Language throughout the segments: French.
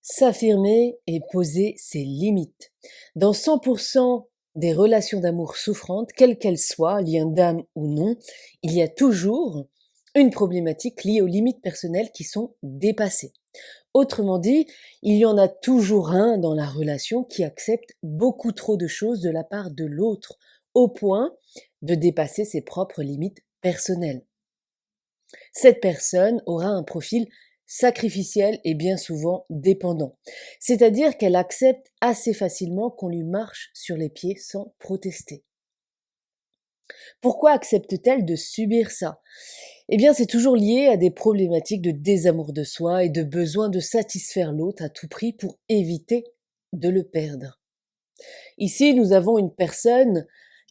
S'affirmer et poser ses limites. Dans 100% des relations d'amour souffrantes, quelles qu'elles soient, lien d'âme ou non, il y a toujours une problématique liée aux limites personnelles qui sont dépassées. Autrement dit, il y en a toujours un dans la relation qui accepte beaucoup trop de choses de la part de l'autre, au point de dépasser ses propres limites personnelles. Cette personne aura un profil sacrificiel et bien souvent dépendant. C'est-à-dire qu'elle accepte assez facilement qu'on lui marche sur les pieds sans protester. Pourquoi accepte-t-elle de subir ça? Eh bien, c'est toujours lié à des problématiques de désamour de soi et de besoin de satisfaire l'autre à tout prix pour éviter de le perdre. Ici, nous avons une personne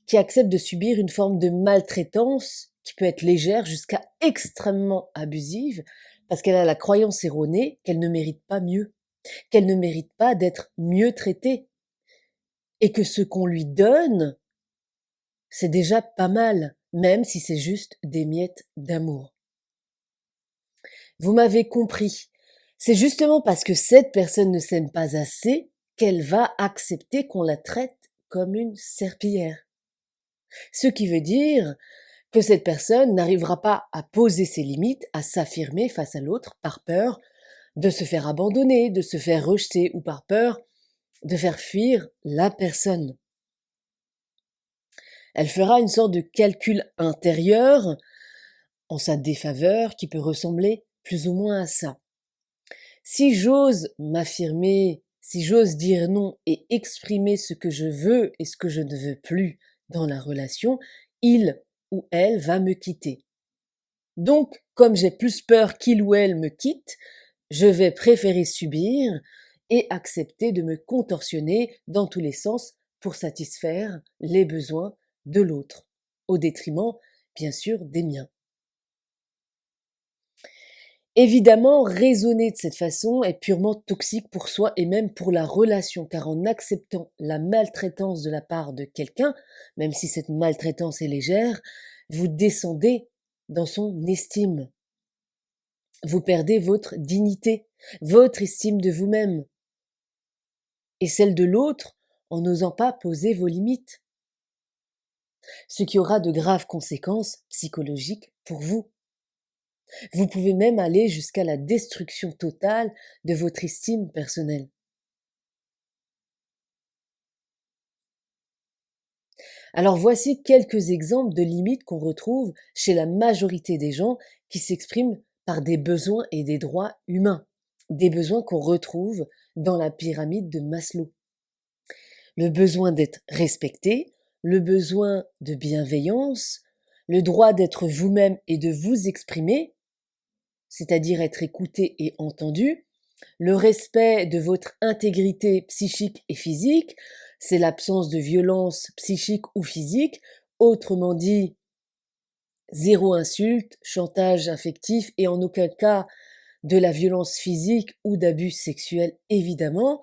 qui accepte de subir une forme de maltraitance qui peut être légère jusqu'à extrêmement abusive parce qu'elle a la croyance erronée qu'elle ne mérite pas mieux, qu'elle ne mérite pas d'être mieux traitée et que ce qu'on lui donne, c'est déjà pas mal, même si c'est juste des miettes d'amour. Vous m'avez compris. C'est justement parce que cette personne ne s'aime pas assez qu'elle va accepter qu'on la traite comme une serpillière. Ce qui veut dire que cette personne n'arrivera pas à poser ses limites, à s'affirmer face à l'autre par peur de se faire abandonner, de se faire rejeter ou par peur de faire fuir la personne. Elle fera une sorte de calcul intérieur en sa défaveur qui peut ressembler plus ou moins à ça. Si j'ose m'affirmer, si j'ose dire non et exprimer ce que je veux et ce que je ne veux plus dans la relation, il ou elle va me quitter. Donc, comme j'ai plus peur qu'il ou elle me quitte, je vais préférer subir et accepter de me contorsionner dans tous les sens pour satisfaire les besoins de l'autre, au détriment, bien sûr, des miens. Évidemment, raisonner de cette façon est purement toxique pour soi et même pour la relation, car en acceptant la maltraitance de la part de quelqu'un, même si cette maltraitance est légère, vous descendez dans son estime. Vous perdez votre dignité, votre estime de vous-même et celle de l'autre en n'osant pas poser vos limites, ce qui aura de graves conséquences psychologiques pour vous. Vous pouvez même aller jusqu'à la destruction totale de votre estime personnelle. Alors voici quelques exemples de limites qu'on retrouve chez la majorité des gens qui s'expriment par des besoins et des droits humains, des besoins qu'on retrouve dans la pyramide de Maslow. Le besoin d'être respecté, le besoin de bienveillance, le droit d'être vous-même et de vous exprimer, c'est-à-dire être écouté et entendu, le respect de votre intégrité psychique et physique, c'est l'absence de violence psychique ou physique, autrement dit, zéro insulte, chantage affectif et en aucun cas de la violence physique ou d'abus sexuels évidemment.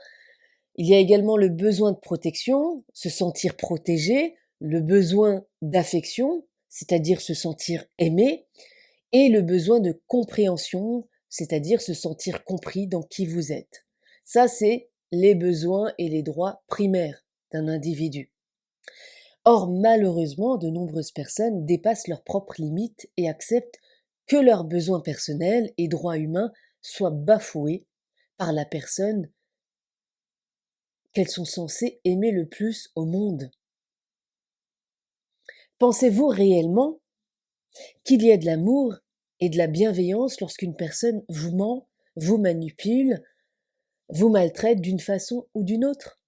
Il y a également le besoin de protection, se sentir protégé, le besoin d'affection, c'est-à-dire se sentir aimé, et le besoin de compréhension, c'est-à-dire se sentir compris dans qui vous êtes. Ça, c'est les besoins et les droits primaires d'un individu. Or, malheureusement, de nombreuses personnes dépassent leurs propres limites et acceptent que leurs besoins personnels et droits humains soient bafoués par la personne qu'elles sont censées aimer le plus au monde. Pensez-vous réellement qu'il y a de l'amour et de la bienveillance lorsqu'une personne vous ment, vous manipule, vous maltraite d'une façon ou d'une autre?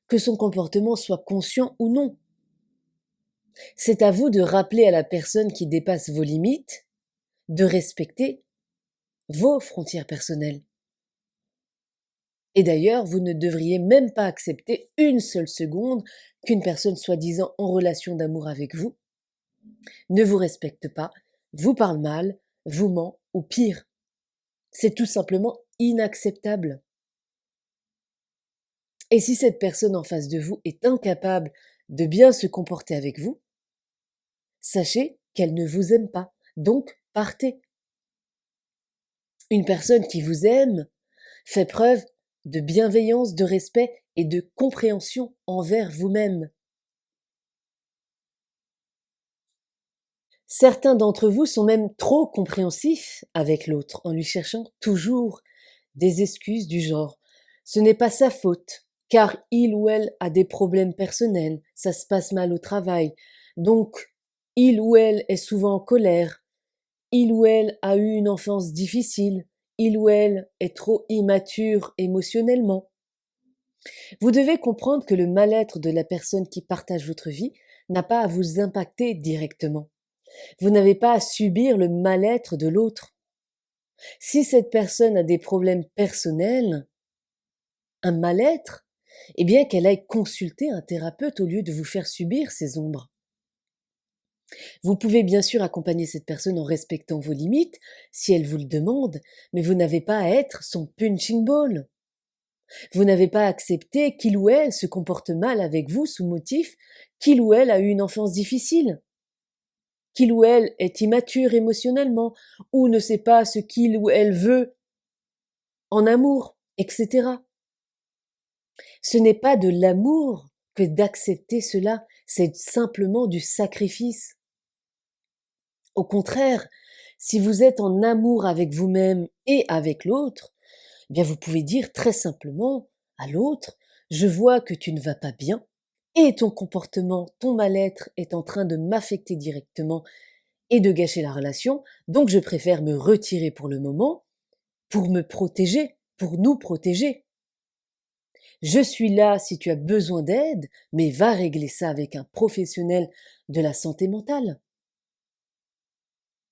Que son comportement soit conscient ou non. C'est à vous de rappeler à la personne qui dépasse vos limites de respecter vos frontières personnelles. Et d'ailleurs, vous ne devriez même pas accepter une seule seconde qu'une personne soi-disant en relation d'amour avec vous ne vous respecte pas, vous parle mal, vous ment ou pire. C'est tout simplement inacceptable. Et si cette personne en face de vous est incapable de bien se comporter avec vous, sachez qu'elle ne vous aime pas. Donc, partez. Une personne qui vous aime fait preuve de bienveillance, de respect et de compréhension envers vous-même. Certains d'entre vous sont même trop compréhensifs avec l'autre en lui cherchant toujours des excuses du genre ce n'est pas sa faute, car il ou elle a des problèmes personnels, ça se passe mal au travail, donc il ou elle est souvent en colère, il ou elle a eu une enfance difficile, il ou elle est trop immature émotionnellement. Vous devez comprendre que le mal-être de la personne qui partage votre vie n'a pas à vous impacter directement. Vous n'avez pas à subir le mal-être de l'autre. Si cette personne a des problèmes personnels, un mal-être, eh bien qu'elle aille consulter un thérapeute au lieu de vous faire subir ces ombres. Vous pouvez bien sûr accompagner cette personne en respectant vos limites, si elle vous le demande, mais vous n'avez pas à être son punching ball. Vous n'avez pas à accepter qu'il ou elle se comporte mal avec vous sous motif qu'il ou elle a eu une enfance difficile, qu'il ou elle est immature émotionnellement, ou ne sait pas ce qu'il ou elle veut en amour, etc. Ce n'est pas de l'amour que d'accepter cela, c'est simplement du sacrifice. Au contraire, si vous êtes en amour avec vous-même et avec l'autre, eh bien vous pouvez dire très simplement à l'autre, je vois que tu ne vas pas bien et ton comportement, ton mal-être est en train de m'affecter directement et de gâcher la relation, donc je préfère me retirer pour le moment pour me protéger, pour nous protéger. Je suis là si tu as besoin d'aide, mais va régler ça avec un professionnel de la santé mentale.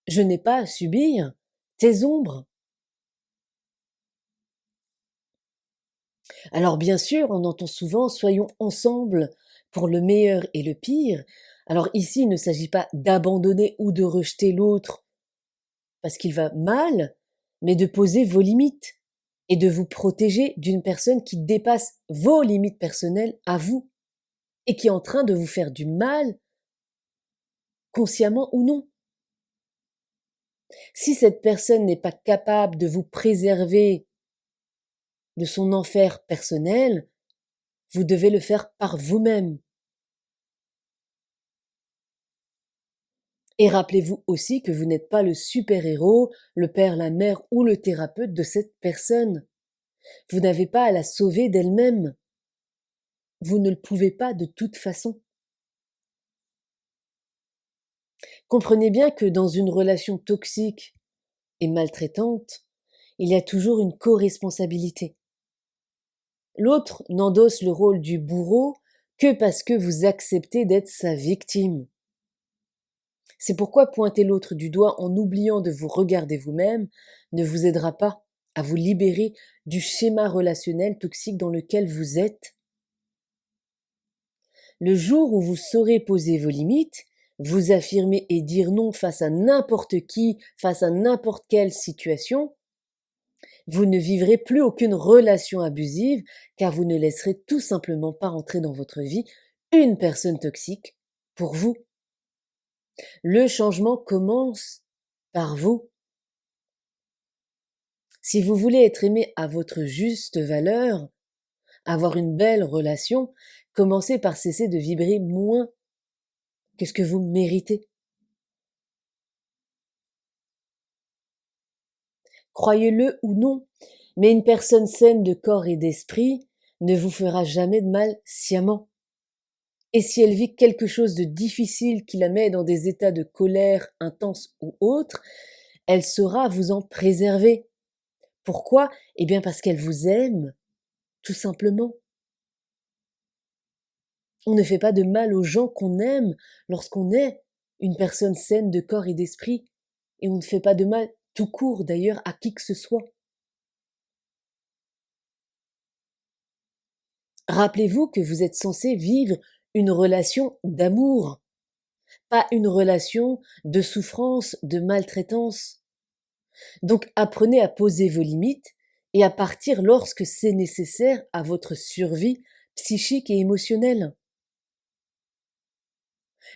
Je n'ai pas à subir tes ombres. Alors bien sûr, on entend souvent soyons ensemble pour le meilleur et le pire. Alors ici, il ne s'agit pas d'abandonner ou de rejeter l'autre parce qu'il va mal, mais de poser vos limites et de vous protéger d'une personne qui dépasse vos limites personnelles à vous et qui est en train de vous faire du mal, consciemment ou non. Si cette personne n'est pas capable de vous préserver de son enfer personnel, vous devez le faire par vous-même. Et rappelez-vous aussi que vous n'êtes pas le super-héros, le père, la mère ou le thérapeute de cette personne. Vous n'avez pas à la sauver d'elle-même. Vous ne le pouvez pas de toute façon. Comprenez bien que dans une relation toxique et maltraitante, il y a toujours une co-responsabilité. L'autre n'endosse le rôle du bourreau que parce que vous acceptez d'être sa victime. C'est pourquoi pointer l'autre du doigt en oubliant de vous regarder vous-même ne vous aidera pas à vous libérer du schéma relationnel toxique dans lequel vous êtes. Le jour où vous saurez poser vos limites, vous affirmer et dire non face à n'importe qui, face à n'importe quelle situation, vous ne vivrez plus aucune relation abusive car vous ne laisserez tout simplement pas entrer dans votre vie une personne toxique pour vous. Le changement commence par vous. Si vous voulez être aimé à votre juste valeur, avoir une belle relation, commencez par cesser de vibrer moins que ce que vous méritez. Croyez-le ou non, mais une personne saine de corps et d'esprit ne vous fera jamais de mal sciemment. Et si elle vit quelque chose de difficile qui la met dans des états de colère intense ou autre, elle saura vous en préserver. Pourquoi? Eh bien parce qu'elle vous aime, tout simplement. On ne fait pas de mal aux gens qu'on aime lorsqu'on est une personne saine de corps et d'esprit. Et on ne fait pas de mal tout court d'ailleurs à qui que ce soit. Rappelez-vous que vous êtes censé vivre une relation d'amour, pas une relation de souffrance, de maltraitance. Donc apprenez à poser vos limites et à partir lorsque c'est nécessaire à votre survie psychique et émotionnelle.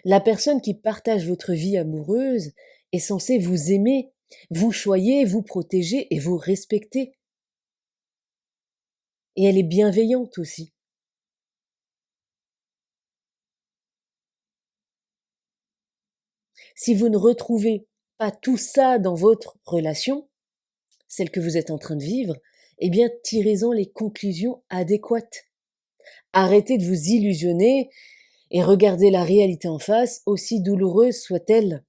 La personne qui partage votre vie amoureuse est censée vous aimer Vous choyez, vous protégez et vous respectez. Et elle est bienveillante aussi. Si vous ne retrouvez pas tout ça dans votre relation, celle que vous êtes en train de vivre, eh bien, tirez-en les conclusions adéquates. Arrêtez de vous illusionner et regardez la réalité en face, aussi douloureuse soit-elle.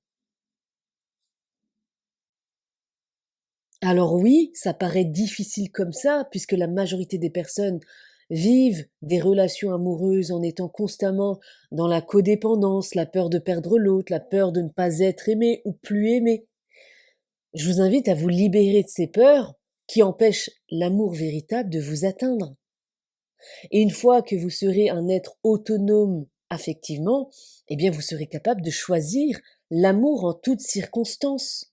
Alors oui, ça paraît difficile comme ça, puisque la majorité des personnes vivent des relations amoureuses en étant constamment dans la codépendance, la peur de perdre l'autre, la peur de ne pas être aimé ou plus aimé. Je vous invite à vous libérer de ces peurs qui empêchent l'amour véritable de vous atteindre. Et une fois que vous serez un être autonome affectivement, eh bien vous serez capable de choisir l'amour en toutes circonstances,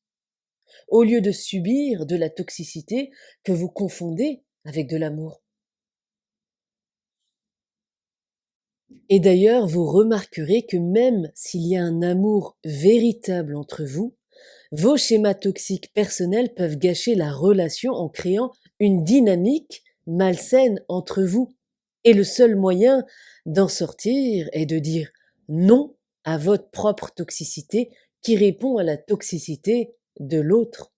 au lieu de subir de la toxicité que vous confondez avec de l'amour. Et d'ailleurs, vous remarquerez que même s'il y a un amour véritable entre vous, vos schémas toxiques personnels peuvent gâcher la relation en créant une dynamique malsaine entre vous. Et le seul moyen d'en sortir est de dire non à votre propre toxicité qui répond à la toxicité de l'autre.